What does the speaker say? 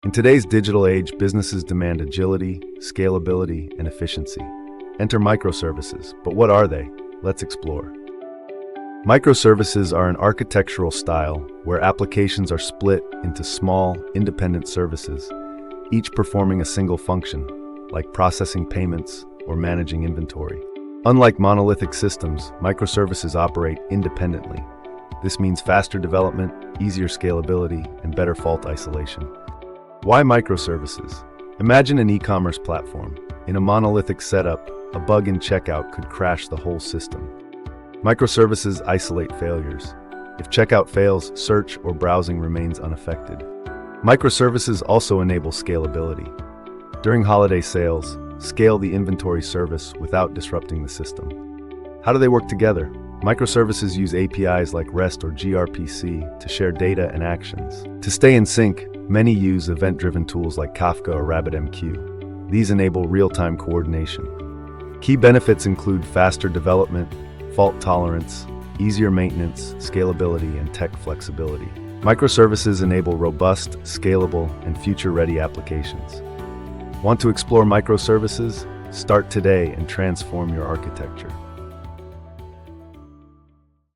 In today's digital age, businesses demand agility, scalability, and efficiency. Enter microservices. But what are they? Let's explore. Microservices are an architectural style where applications are split into small, independent services, each performing a single function, like processing payments or managing inventory. Unlike monolithic systems, microservices operate independently. This means faster development, easier scalability, and better fault isolation. Why microservices? Imagine an e-commerce platform. In a monolithic setup, a bug in checkout could crash the whole system. Microservices isolate failures. If checkout fails, search or browsing remains unaffected. Microservices also enable scalability. During holiday sales, scale the inventory service without disrupting the system. How do they work together? Microservices use APIs like REST or gRPC to share data and actions. To stay in sync, many use event-driven tools like Kafka or RabbitMQ. These enable real-time coordination. Key benefits include faster development, fault tolerance, easier maintenance, scalability, and tech flexibility. Microservices enable robust, scalable, and future-ready applications. Want to explore microservices? Start today and transform your architecture.